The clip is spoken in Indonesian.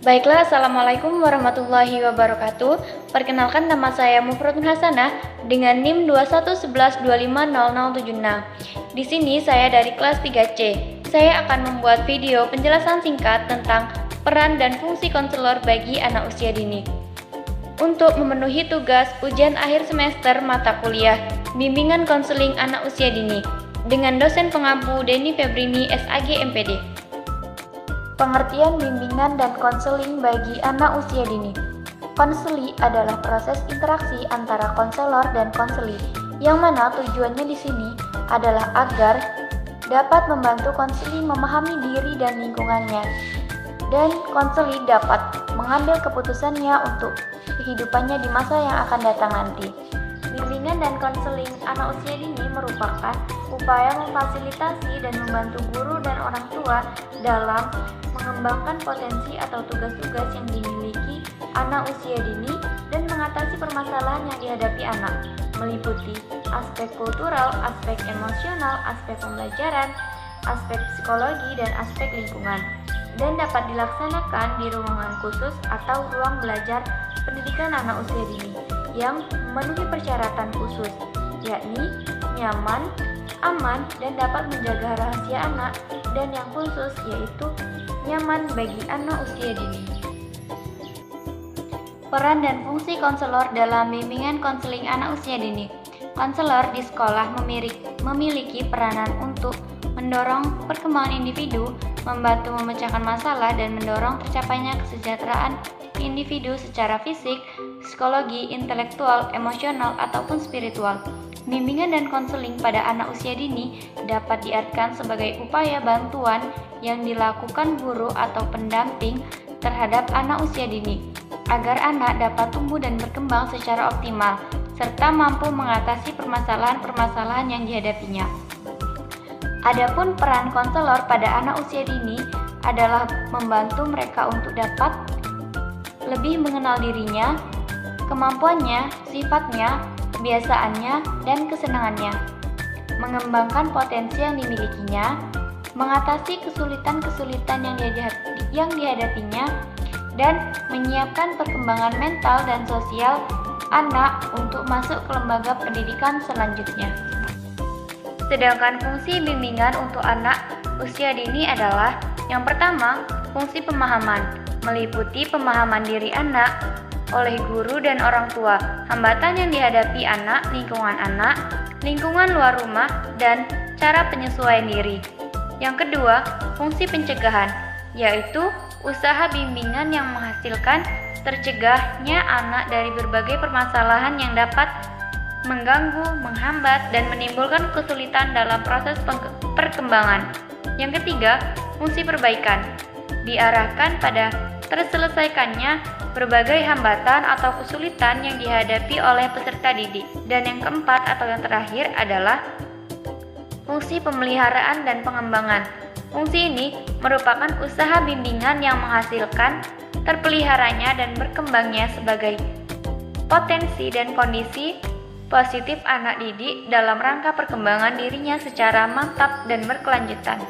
Baiklah, Assalamualaikum warahmatullahi wabarakatuh. Perkenalkan, nama saya Mufrodun Hasanah dengan NIM 2111250076. Di sini saya dari kelas 3C. Saya akan membuat video penjelasan singkat tentang peran dan fungsi konselor bagi anak usia dini. Untuk memenuhi tugas ujian akhir semester mata kuliah Bimbingan Konseling Anak Usia Dini dengan dosen pengampu Denny Febrini, SAG MPD. Pengertian bimbingan dan konseling bagi anak usia dini. Konseli adalah proses interaksi antara konselor dan konseli, yang mana tujuannya di sini adalah agar dapat membantu konseli memahami diri dan lingkungannya, dan konseli dapat mengambil keputusannya untuk kehidupannya di masa yang akan datang nanti. Bimbingan dan konseling anak usia dini merupakan upaya memfasilitasi dan membantu guru dan orang tua dalam mengembangkan potensi atau tugas-tugas yang dimiliki anak usia dini dan mengatasi permasalahan yang dihadapi anak, meliputi aspek kultural, aspek emosional, aspek pembelajaran, aspek psikologi, dan aspek lingkungan, dan dapat dilaksanakan di ruangan khusus atau ruang belajar pendidikan anak usia dini yang memenuhi persyaratan khusus, yakni nyaman, aman, dan dapat menjaga rahasia anak, dan yang khusus yaitu nyaman bagi anak usia dini. Peran dan fungsi konselor dalam bimbingan konseling anak usia dini. Konselor di sekolah memiliki peranan untuk mendorong perkembangan individu, membantu memecahkan masalah, dan mendorong tercapainya kesejahteraan individu secara fisik, psikologi, intelektual, emosional, ataupun spiritual. Bimbingan dan konseling pada anak usia dini dapat diartikan sebagai upaya bantuan yang dilakukan guru atau pendamping terhadap anak usia dini, agar anak dapat tumbuh dan berkembang secara optimal, serta mampu mengatasi permasalahan-permasalahan yang dihadapinya. Adapun peran konselor pada anak usia dini adalah membantu mereka untuk dapat lebih mengenal dirinya, kemampuannya, sifatnya, kebiasaannya, dan kesenangannya, mengembangkan potensi yang dimilikinya, mengatasi kesulitan-kesulitan yang dihadapinya, dan menyiapkan perkembangan mental dan sosial anak untuk masuk ke lembaga pendidikan selanjutnya. Sedangkan fungsi bimbingan untuk anak usia dini adalah yang pertama, fungsi pemahaman, meliputi pemahaman diri anak oleh guru dan orang tua, hambatan yang dihadapi anak, lingkungan luar rumah, dan cara penyesuaian diri. Yang kedua, fungsi pencegahan, yaitu usaha bimbingan yang menghasilkan tercegahnya anak dari berbagai permasalahan yang dapat mengganggu, menghambat, dan menimbulkan kesulitan dalam proses perkembangan. Yang ketiga, fungsi perbaikan, diarahkan pada terselesaikannya berbagai hambatan atau kesulitan yang dihadapi oleh peserta didik. Dan yang keempat atau yang terakhir adalah fungsi pemeliharaan dan pengembangan. Fungsi ini merupakan usaha bimbingan yang menghasilkan terpeliharanya dan berkembangnya sebagai potensi dan kondisi positif anak didik dalam rangka perkembangan dirinya secara mantap dan berkelanjutan.